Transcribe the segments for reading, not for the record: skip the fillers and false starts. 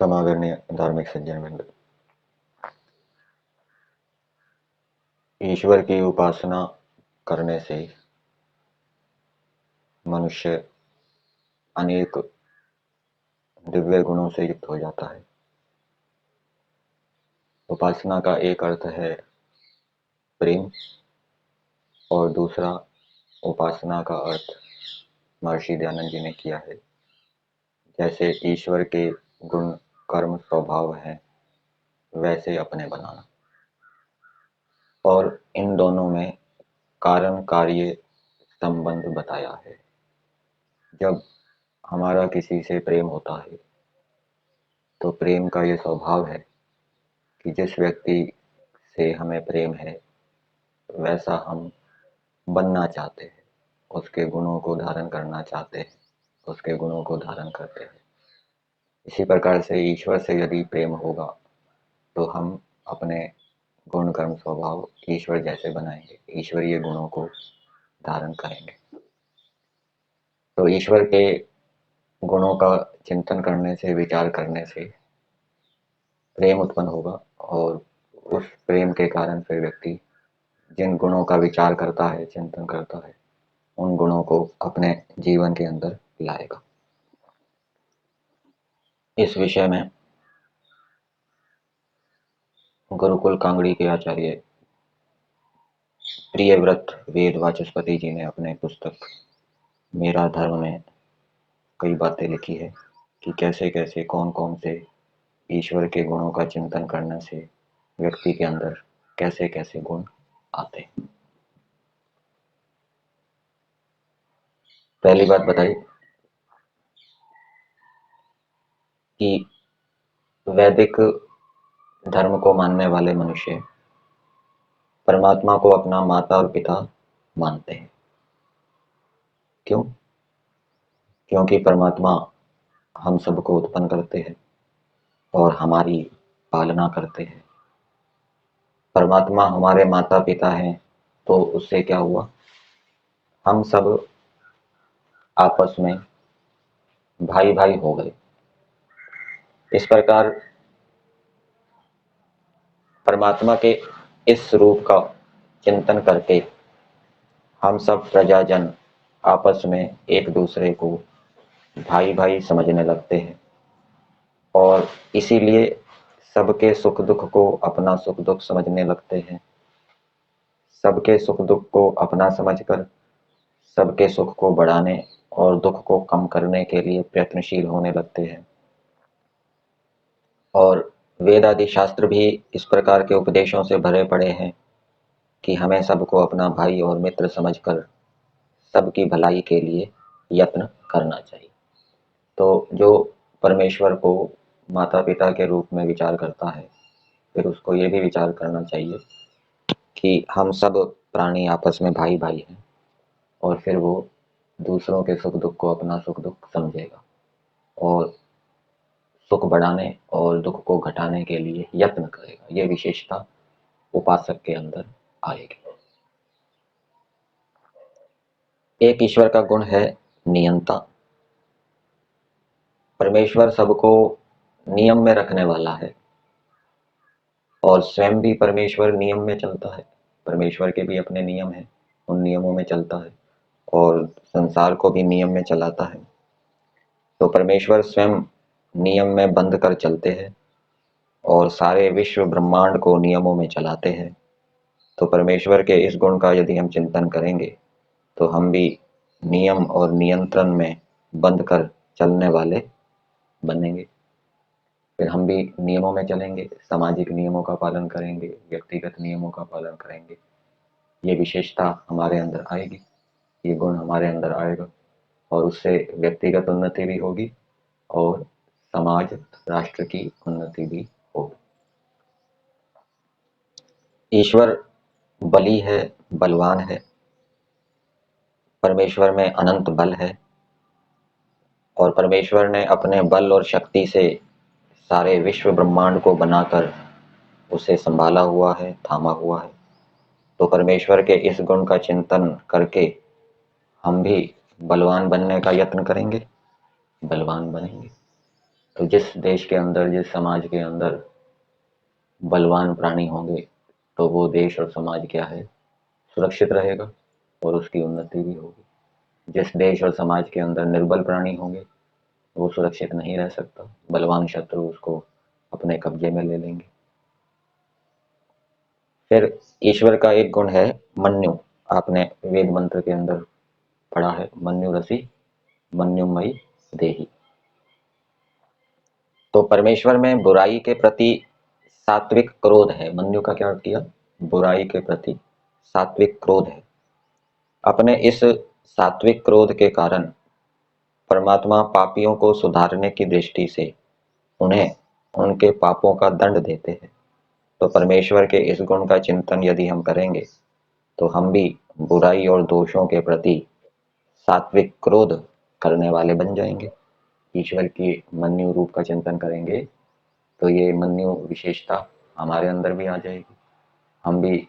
समादरणीय धार्मिक सज्जनवृंद, ईश्वर की उपासना करने से मनुष्य अनेक दिव्य गुणों से युक्त हो जाता है। उपासना का एक अर्थ है प्रेम और दूसरा उपासना का अर्थ महर्षि दयानंद जी ने किया है। जैसे ईश्वर के गुण कर्म स्वभाव हैं वैसे अपने बनाना, और इन दोनों में कारण कार्य संबंध बताया है। जब हमारा किसी से प्रेम होता है तो प्रेम का ये स्वभाव है कि जिस व्यक्ति से हमें प्रेम है वैसा हम बनना चाहते हैं, उसके गुणों को धारण करना चाहते हैं, उसके गुणों को धारण करते हैं। इसी प्रकार से ईश्वर से यदि प्रेम होगा तो हम अपने गुण कर्म स्वभाव ईश्वर जैसे बनाएंगे, ईश्वरीय गुणों को धारण करेंगे। तो ईश्वर के गुणों का चिंतन करने से, विचार करने से प्रेम उत्पन्न होगा, और उस प्रेम के कारण फिर व्यक्ति जिन गुणों का विचार करता है, चिंतन करता है, उन गुणों को अपने जीवन के अंदर लाएगा। इस विषय में गुरुकुल कांगड़ी के आचार्य प्रियव्रत वेद वाचस्पति जी ने अपने पुस्तक मेरा धर्म में कई बातें लिखी है कि कैसे कैसे कौन कौन से ईश्वर के गुणों का चिंतन करने से व्यक्ति के अंदर कैसे कैसे गुण आते हैं। पहली बात बताई कि वैदिक धर्म को मानने वाले मनुष्य परमात्मा को अपना माता और पिता मानते हैं। क्यों? क्योंकि परमात्मा हम सबको उत्पन्न करते हैं और हमारी पालना करते हैं। परमात्मा हमारे माता पिता हैं तो उससे क्या हुआ, हम सब आपस में भाई भाई हो गए। इस प्रकार परमात्मा के इस रूप का चिंतन करके हम सब प्रजाजन आपस में एक दूसरे को भाई भाई समझने लगते हैं, और इसीलिए सबके सुख दुख को अपना सुख दुख समझने लगते हैं। सबके सुख दुख को अपना समझकर सबके सुख को बढ़ाने और दुख को कम करने के लिए प्रयत्नशील होने लगते हैं। और वेद आदि शास्त्र भी इस प्रकार के उपदेशों से भरे पड़े हैं कि हमें सबको अपना भाई और मित्र समझकर सबकी भलाई के लिए यत्न करना चाहिए। तो जो परमेश्वर को माता पिता के रूप में विचार करता है, फिर उसको ये भी विचार करना चाहिए कि हम सब प्राणी आपस में भाई भाई हैं, और फिर वो दूसरों के सुख दुख को अपना सुख दुख समझेगा और सुख बढ़ाने और दुख को घटाने के लिए यत्न करेगा। ये विशेषता उपासक के अंदर आएगी। एक ईश्वर का गुण है नियंता। परमेश्वर सबको नियम में रखने वाला है और स्वयं भी परमेश्वर नियम में चलता है। परमेश्वर के भी अपने नियम हैं, उन नियमों में चलता है और संसार को भी नियम में चलाता है। तो परमेश्वर स्वयं नियम में बंध कर चलते हैं और सारे विश्व ब्रह्मांड को नियमों में चलाते हैं। तो परमेश्वर के इस गुण का यदि हम चिंतन करेंगे तो हम भी नियम और नियंत्रण में बंध कर चलने वाले बनेंगे। फिर हम भी नियमों में चलेंगे, सामाजिक नियमों का पालन करेंगे, व्यक्तिगत नियमों का पालन करेंगे। ये विशेषता हमारे अंदर आएगी, ये गुण हमारे अंदर आएगा, और उससे व्यक्तिगत उन्नति भी होगी और समाज राष्ट्र की उन्नति भी होगी। ईश्वर बली है, बलवान है। परमेश्वर में अनंत बल है और परमेश्वर ने अपने बल और शक्ति से सारे विश्व ब्रह्मांड को बनाकर उसे संभाला हुआ है, थामा हुआ है। तो परमेश्वर के इस गुण का चिंतन करके हम भी बलवान बनने का यत्न करेंगे, बलवान बनेंगे। तो जिस देश के अंदर, जिस समाज के अंदर बलवान प्राणी होंगे, तो वो देश और समाज क्या है, सुरक्षित रहेगा और उसकी उन्नति भी होगी। जिस देश और समाज के अंदर निर्बल प्राणी होंगे, वो सुरक्षित नहीं रह सकता, बलवान शत्रु उसको अपने कब्जे में ले लेंगे। फिर ईश्वर का एक गुण है मन्यु। आपने वेद मंत्र के अंदर पढ़ा है, मन्यु रसी मन्युमयी देही। तो परमेश्वर में बुराई के प्रति सात्विक क्रोध है। मन्यु का क्या अर्थ किया? बुराई के प्रति सात्विक क्रोध है। अपने इस सात्विक क्रोध के कारण परमात्मा पापियों को सुधारने की दृष्टि से उन्हें उनके पापों का दंड देते हैं। तो परमेश्वर के इस गुण का चिंतन यदि हम करेंगे तो हम भी बुराई और दोषों के प्रति सात्विक क्रोध करने वाले बन जाएंगे। ईश्वर की मन्यु रूप का चिंतन करेंगे तो ये मन्यु विशेषता हमारे अंदर भी आ जाएगी। हम भी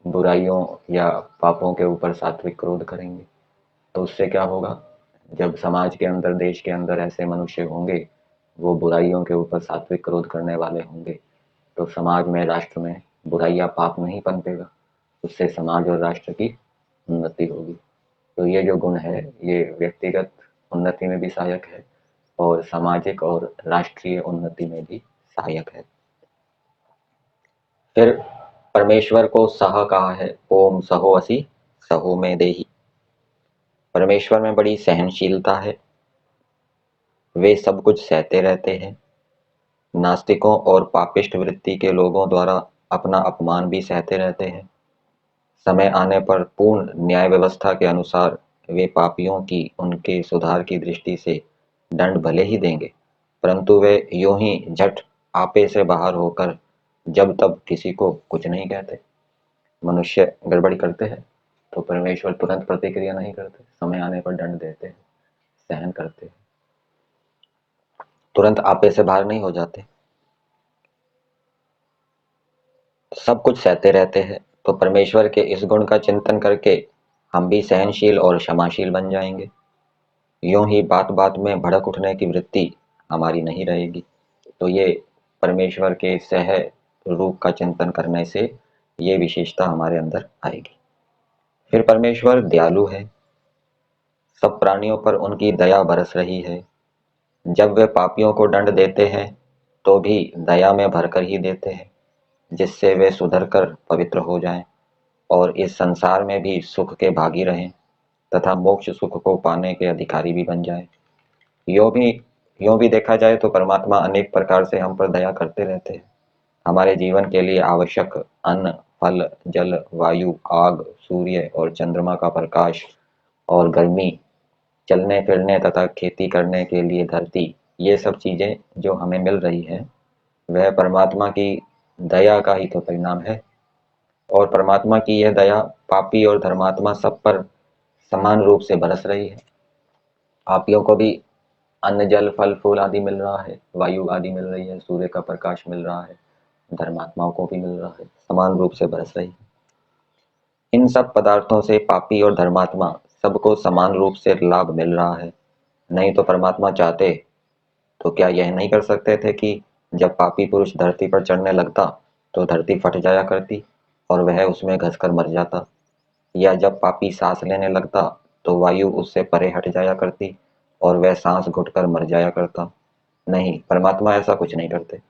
बुराइयों या पापों के ऊपर सात्विक क्रोध करेंगे। तो उससे क्या होगा, जब समाज के अंदर, देश के अंदर ऐसे मनुष्य होंगे, वो बुराइयों के ऊपर सात्विक क्रोध करने वाले होंगे, तो समाज में, राष्ट्र में बुराई या पाप नहीं पनपेगा। उससे समाज और राष्ट्र की उन्नति होगी। तो ये जो गुण है, ये व्यक्तिगत उन्नति में भी सहायक है और सामाजिक और राष्ट्रीय उन्नति में भी सहायक है। फिर परमेश्वर को सह कहा है, ओम सहो असि सहो में देहि। परमेश्वर में बड़ी सहनशीलता है, वे सब कुछ सहते रहते हैं। नास्तिकों और पापिष्ठ वृत्ति के लोगों द्वारा अपना अपमान भी सहते रहते हैं। समय आने पर पूर्ण न्याय व्यवस्था के अनुसार वे पापियों की उनके सुधार की दृष्टि से दंड भले ही देंगे, परंतु वे यूं ही झट आपे से बाहर होकर जब तब किसी को कुछ नहीं कहते। मनुष्य गड़बड़ी करते हैं तो परमेश्वर तुरंत प्रतिक्रिया नहीं करते, समय आने पर दंड देते हैं, सहन करते हैं, तुरंत आपे से बाहर नहीं हो जाते, सब कुछ सहते रहते हैं। तो परमेश्वर के इस गुण का चिंतन करके हम भी सहनशील और क्षमाशील बन जाएंगे। यूं ही बात बात में भड़क उठने की वृत्ति हमारी नहीं रहेगी। तो ये परमेश्वर के सह रूप का चिंतन करने से ये विशेषता हमारे अंदर आएगी। फिर परमेश्वर दयालु है, सब प्राणियों पर उनकी दया बरस रही है। जब वे पापियों को दंड देते हैं तो भी दया में भरकर ही देते हैं, जिससे वे सुधर कर पवित्र हो जाएं और इस संसार में भी सुख के भागी रहें तथा मोक्ष सुख को पाने के अधिकारी भी बन जाएं। यूं भी देखा जाए तो परमात्मा अनेक प्रकार से हम पर दया करते रहते हैं। हमारे जीवन के लिए आवश्यक अन्न, फल, जल, वायु, आग, सूर्य और चंद्रमा का प्रकाश और गर्मी, चलने फिरने तथा खेती करने के लिए धरती, ये सब चीजें जो हमें मिल रही है, वह परमात्मा की दया का ही तो परिणाम है। और परमात्मा की यह दया पापी और धर्मात्मा सब पर समान रूप से बरस रही है। पापियों को भी अन्न, जल, फल, फूल आदि मिल रहा है, वायु आदि मिल रही है, सूर्य का प्रकाश मिल रहा है, धर्मात्माओं को भी मिल रहा है, समान रूप से बरस रही है। इन सब पदार्थों से पापी और धर्मात्मा सबको समान रूप से लाभ मिल रहा है। नहीं तो परमात्मा चाहते तो क्या यह नहीं कर सकते थे कि जब पापी पुरुष धरती पर चढ़ने लगता तो धरती फट जाया करती और वह उसमें घसकर मर जाता, या जब पापी सांस लेने लगता तो वायु उससे परे हट जाया करती और वह सांस घुटकर मर जाया करता। नहीं, परमात्मा ऐसा कुछ नहीं करते।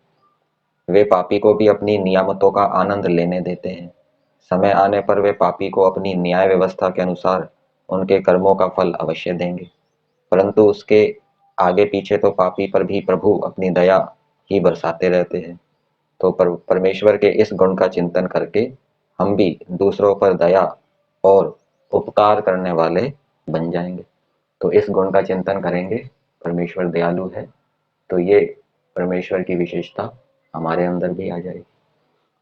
वे पापी को भी अपनी नियामतों का आनंद लेने देते हैं। समय आने पर वे पापी को अपनी न्याय व्यवस्था के अनुसार उनके कर्मों का फल अवश्य देंगे, परंतु उसके आगे पीछे तो पापी पर भी प्रभु अपनी दया ही बरसाते रहते हैं। तो परमेश्वर के इस गुण का चिंतन करके हम भी दूसरों पर दया और उपकार करने वाले बन जाएंगे। तो इस गुण का चिंतन करेंगे, परमेश्वर दयालु है, तो ये परमेश्वर की विशेषता हमारे अंदर भी आ जाएगी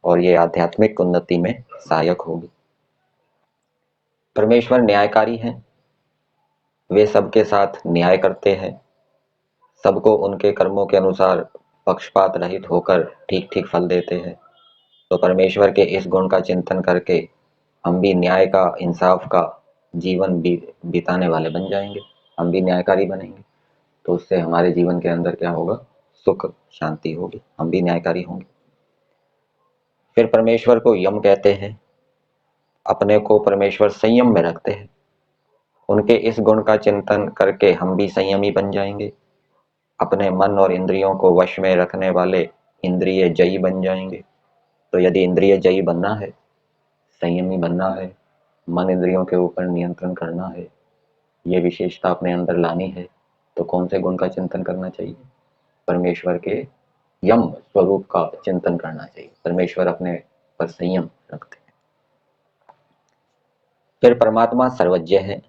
और ये आध्यात्मिक उन्नति में सहायक होगी। परमेश्वर न्यायकारी हैं, वे सबके साथ न्याय करते हैं, सबको उनके कर्मों के अनुसार पक्षपात रहित होकर ठीक ठीक फल देते हैं। तो परमेश्वर के इस गुण का चिंतन करके हम भी न्याय का, इंसाफ का जीवन बिताने वाले बन जाएंगे, हम भी न्यायकारी बनेंगे। तो उससे हमारे जीवन के अंदर क्या होगा, सुख शांति होगी, हम भी न्यायकारी होंगे। फिर परमेश्वर को यम कहते हैं, अपने को परमेश्वर संयम में रखते हैं। उनके इस गुण का चिंतन करके हम भी संयमी बन जाएंगे, अपने मन और इंद्रियों को वश में रखने वाले इंद्रिय जयी बन जाएंगे। तो यदि इंद्रिय जयी बनना है, संयमी बनना है, मन इंद्रियों के ऊपर नियंत्रण करना है, ये विशेषता अपने अंदर लानी है, तो कौन से गुण का चिंतन करना चाहिए? परमेश्वर के यम स्वरूप का चिंतन करना चाहिए। परमेश्वर अपने पर संयम रखते हैं। फिर परमात्मा सर्वज्ञ है,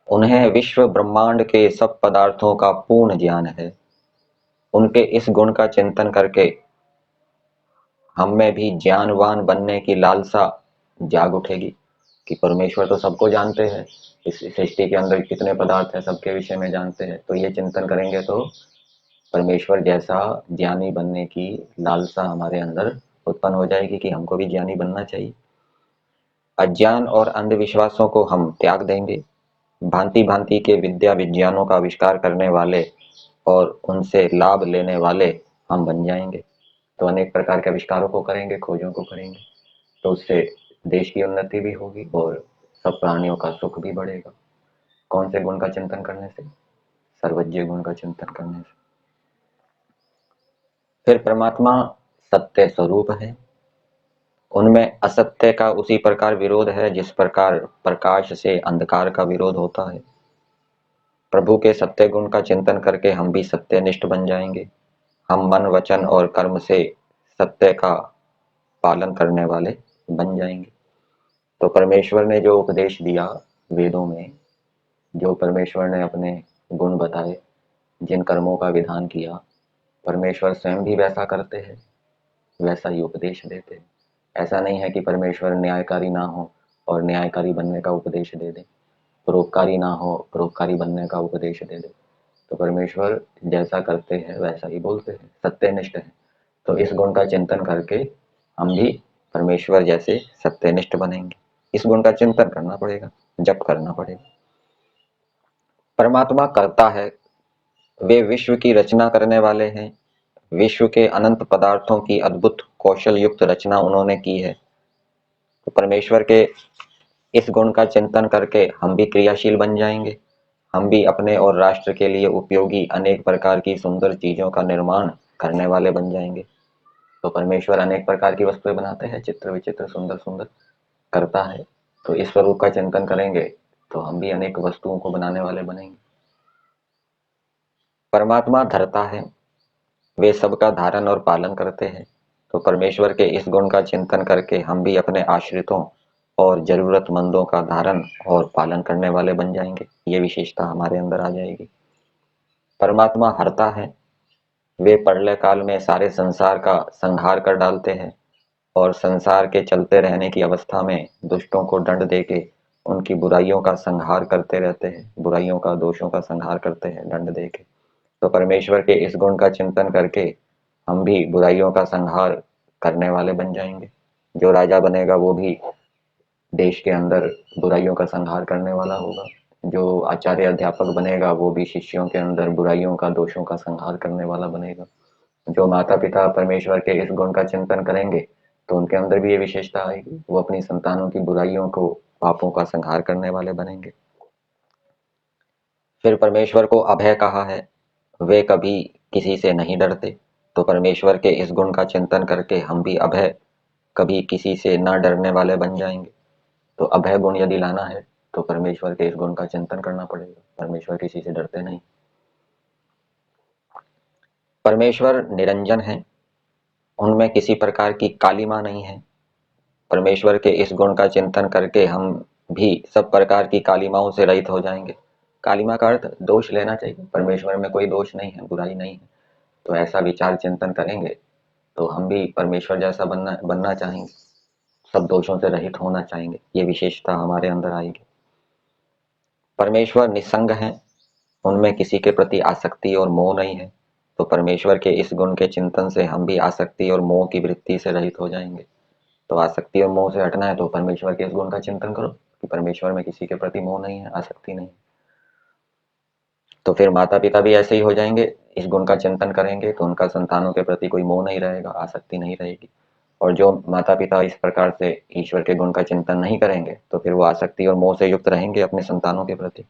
उन्हें विश्व ब्रह्मांड के सब पदार्थों का पूर्ण ज्ञान है। उनके इस गुण का चिंतन करके हम में भी ज्ञानवान बनने की लालसा जाग उठेगी कि परमेश्वर तो सबको जानते हैं, इस सृष्टि के अंदर कितने पदार्थ हैं सबके विषय में जानते हैं। तो ये चिंतन करेंगे तो परमेश्वर जैसा ज्ञानी बनने की लालसा हमारे अंदर उत्पन्न हो जाएगी कि हमको भी ज्ञानी बनना चाहिए। अज्ञान और अंधविश्वासों को हम त्याग देंगे, भांति भांति के विद्या विज्ञानों का आविष्कार करने वाले और उनसे लाभ लेने वाले हम बन जाएंगे। तो अनेक प्रकार के आविष्कारों को करेंगे, खोजों को करेंगे, तो उससे देश की उन्नति भी होगी और सब प्राणियों का सुख भी बढ़ेगा। कौन से गुण का चिंतन करने से? सर्वज्ञ गुण का चिंतन करने से। फिर परमात्मा सत्य स्वरूप है, उनमें असत्य का उसी प्रकार विरोध है जिस प्रकार प्रकाश से अंधकार का विरोध होता है। प्रभु के सत्य गुण का चिंतन करके हम भी सत्यनिष्ठ बन जाएंगे, हम मन वचन और कर्म से सत्य का पालन करने वाले बन जाएंगे। तो परमेश्वर ने जो उपदेश दिया वेदों में, जो परमेश्वर ने अपने गुण बताए, जिन कर्मों का विधान किया, परमेश्वर स्वयं भी वैसा करते हैं, वैसा ही उपदेश देते हैं। ऐसा नहीं है कि परमेश्वर न्यायकारी ना हो और न्यायकारी बनने का उपदेश दे दे, परोपकारी ना हो परोपकारी बनने का उपदेश दे दे। तो परमेश्वर जैसा करते हैं वैसा ही बोलते हैं, सत्यनिष्ठ है। तो इस गुण का चिंतन करके हम भी परमेश्वर जैसे सत्यनिष्ठ बनेंगे। इस गुण का चिंतन करना पड़ेगा, जप करना पड़ेगा। परमात्मा करता है, वे विश्व की रचना करने वाले हैं। विश्व के अनंत पदार्थों की अद्भुत कौशल युक्त रचना उन्होंने की है। तो परमेश्वर के इस गुण का चिंतन करके हम भी क्रियाशील बन जाएंगे, हम भी अपने और राष्ट्र के लिए उपयोगी अनेक प्रकार की सुंदर चीजों का निर्माण करने वाले बन जाएंगे। तो परमेश्वर अनेक प्रकार की वस्तुएं बनाते हैं, चित्र विचित्र सुंदर सुंदर करता है। तो इस स्वरूप का चिंतन करेंगे तो हम भी अनेक वस्तुओं को बनाने वाले बनेंगे। परमात्मा धरता है, वे सबका धारण और पालन करते हैं। तो परमेश्वर के इस गुण का चिंतन करके हम भी अपने आश्रितों और जरूरतमंदों का धारण और पालन करने वाले बन जाएंगे। ये विशेषता हमारे अंदर आ जाएगी। परमात्मा हरता है, वे प्रलय काल में सारे संसार का संहार कर डालते हैं और संसार के चलते रहने की अवस्था में दुष्टों को दंड देके उनकी बुराइयों का संहार करते रहते हैं, बुराइयों का दोषों का संहार करते हैं दंड देके। तो परमेश्वर के इस गुण का चिंतन करके हम भी बुराइयों का संहार करने वाले बन जाएंगे। जो राजा बनेगा वो भी देश के अंदर बुराइयों का संहार करने वाला होगा, जो आचार्य अध्यापक बनेगा वो भी शिष्यों के अंदर बुराइयों का दोषों का संहार करने वाला बनेगा। जो माता पिता परमेश्वर के इस गुण का चिंतन करेंगे तो उनके अंदर भी ये विशेषता आएगी, वो अपनी संतानों की बुराइयों को पापों का संहार करने वाले बनेंगे। फिर परमेश्वर को अभय कहा है, वे कभी किसी से नहीं डरते। तो परमेश्वर के इस गुण का चिंतन करके हम भी अभय, कभी किसी से न डरने वाले बन जाएंगे। तो अभय गुण यदि लाना है तो परमेश्वर के इस गुण का चिंतन करना पड़ेगा। परमेश्वर किसी से डरते नहीं। परमेश्वर निरंजन है, उनमें किसी प्रकार की कालिमा नहीं है। परमेश्वर के इस गुण का चिंतन करके हम भी सब प्रकार की कालिमाओं से रहित हो जाएंगे। कालिमा का अर्थ दोष लेना चाहिए, परमेश्वर में कोई दोष नहीं है, बुराई नहीं है। तो ऐसा विचार चिंतन करेंगे तो हम भी परमेश्वर जैसा बनना चाहेंगे, सब दोषों से रहित होना चाहेंगे। ये विशेषता हमारे अंदर आएगी। परमेश्वर निसंग हैं, उनमें किसी के प्रति आसक्ति और मोह नहीं है। तो परमेश्वर के इस गुण के चिंतन से हम भी आसक्ति और मोह की वृत्ति से रहित हो जाएंगे। तो आसक्ति और मोह से हटना है तो परमेश्वर के इस गुण का चिंतन करो कि परमेश्वर में किसी के प्रति मोह नहीं है, आसक्ति नहीं। तो फिर माता पिता भी ऐसे ही हो जाएंगे इस गुण का चिंतन करेंगे तो उनका संतानों के प्रति कोई मोह नहीं रहेगा, आसक्ति नहीं रहेगी। और जो माता पिता इस प्रकार से ईश्वर के गुण का चिंतन नहीं करेंगे तो फिर वो आसक्ति और मोह से युक्त रहेंगे अपने संतानों के प्रति।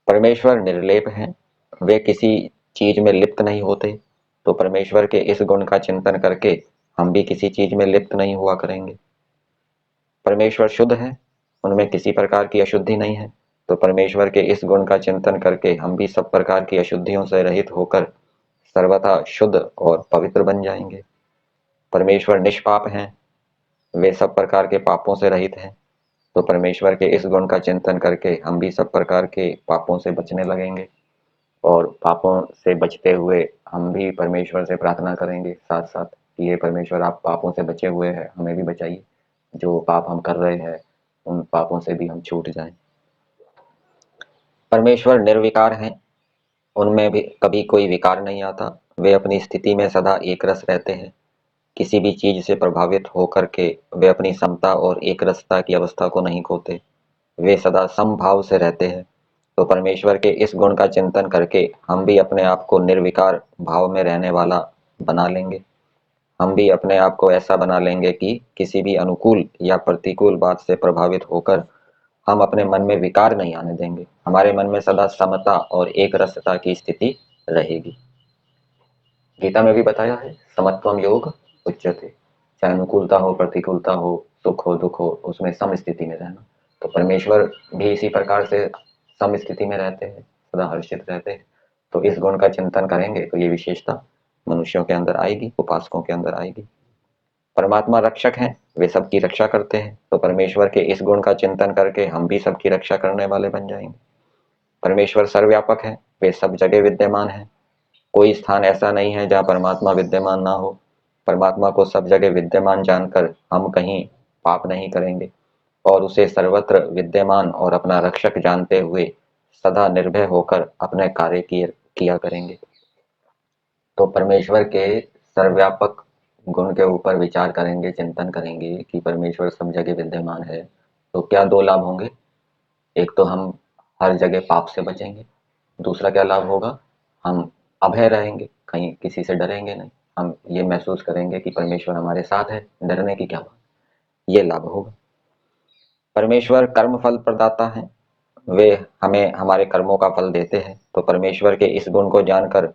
परमेश्वर निर्लेप हैं, वे किसी चीज में लिप्त नहीं होते, तो परमेश्वर के इस गुण का चिंतन करके हम भी किसी चीज में लिप्त नहीं हुआ करेंगे। परमेश्वर शुद्ध है, उनमें किसी प्रकार की अशुद्धि नहीं है, तो परमेश्वर के इस गुण का चिंतन करके हम भी सब प्रकार की अशुद्धियों से रहित होकर सर्वथा शुद्ध और पवित्र बन जाएंगे। परमेश्वर निष्पाप हैं, वे सब प्रकार के पापों से रहित हैं, तो परमेश्वर के इस गुण का चिंतन करके हम भी सब प्रकार के पापों से बचने लगेंगे और पापों से बचते हुए हम भी परमेश्वर से प्रार्थना करेंगे साथ साथ कि हे परमेश्वर, आप पापों से बचे हुए हैं, हमें भी बचाइए, जो पाप हम कर रहे हैं उन पापों से भी हम छूट जाएं। परमेश्वर निर्विकार हैं, उनमें भी कभी कोई विकार नहीं आता, वे अपनी स्थिति में सदा एक रस रहते हैं, किसी भी चीज से प्रभावित होकर के वे अपनी समता और एक रसता की अवस्था को नहीं खोते, वे सदा समभाव से रहते हैं। तो परमेश्वर के इस गुण का चिंतन करके हम भी अपने आप को निर्विकार भाव में रहने वाला बना लेंगे। हम भी अपने आप को ऐसा बना लेंगे कि किसी भी अनुकूल या प्रतिकूल बात से प्रभावित होकर हम अपने मन में विकार नहीं आने देंगे, हमारे मन में सदा समता और एक रसता की स्थिति रहेगी। गीता में भी बताया है, समत्वम योग उच्यते, चाहे अनुकूलता हो, प्रतिकूलता हो, सुख हो, दुख हो, उसमें सम स्थिति में रहना। तो परमेश्वर भी इसी प्रकार से सम स्थिति में रहते हैं, सदा हर्षित रहते हैं। तो इस गुण का चिंतन करेंगे तो ये विशेषता मनुष्यों के अंदर आएगी, उपासकों के अंदर आएगी। परमात्मा रक्षक हैं, वे सबकी रक्षा करते हैं, तो परमेश्वर के इस गुण का चिंतन करके हम भी सबकी रक्षा करने वाले बन जाएंगे। परमेश्वर सर्वव्यापक है, वे सब जगह विद्यमान है, कोई स्थान ऐसा नहीं है जहाँ परमात्मा विद्यमान ना हो। परमात्मा को सब जगह विद्यमान जानकर हम कहीं पाप नहीं करेंगे और उसे सर्वत्र विद्यमान और अपना रक्षक जानते हुए सदा निर्भय होकर अपने कार्य किया करेंगे। तो परमेश्वर के सर्वव्यापक गुण के ऊपर विचार करेंगे, चिंतन करेंगे कि परमेश्वर सब जगह विद्यमान है, तो क्या दो लाभ होंगे। एक तो हम हर जगह पाप से बचेंगे, दूसरा क्या लाभ होगा, हम अभय रहेंगे, कहीं किसी से डरेंगे नहीं, हम ये महसूस करेंगे कि परमेश्वर हमारे साथ है, डरने की क्या बात, ये लाभ होगा। परमेश्वर कर्म फल प्रदाता है, वे हमें हमारे कर्मों का फल देते हैं, तो परमेश्वर के इस गुण को जानकर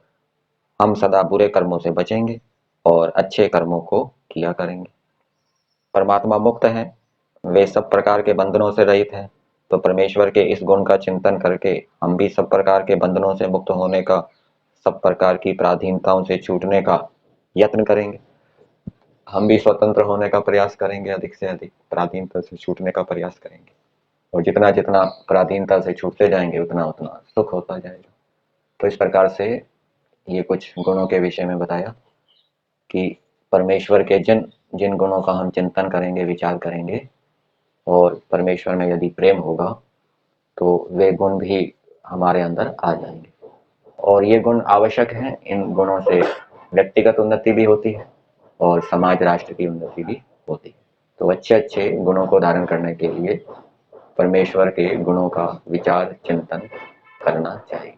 हम सदा बुरे कर्मों से बचेंगे और अच्छे कर्मों को किया करेंगे। परमात्मा मुक्त है, वे सब प्रकार के बंधनों से रहित हैं, तो परमेश्वर के इस गुण का चिंतन करके हम भी सब प्रकार के बंधनों से मुक्त होने का, सब प्रकार की पराधीनताओं से छूटने का यत्न करेंगे। हम भी स्वतंत्र होने का प्रयास करेंगे, अधिक से अधिक पराधीनता से छूटने का प्रयास करेंगे, और जितना जितना पराधीनता से छूटते जाएंगे उतना उतना सुख होता जाएगा। तो इस प्रकार से ये कुछ गुणों के विषय में बताया कि परमेश्वर के जिन जिन गुणों का हम चिंतन करेंगे, विचार करेंगे, और परमेश्वर में यदि प्रेम होगा तो वे गुण भी हमारे अंदर आ जाएंगे। और ये गुण आवश्यक हैं, इन गुणों से व्यक्तिगत उन्नति भी होती है और समाज राष्ट्र की उन्नति भी होती है। तो अच्छे अच्छे गुणों को धारण करने के लिए परमेश्वर के गुणों का विचार चिंतन करना चाहिए।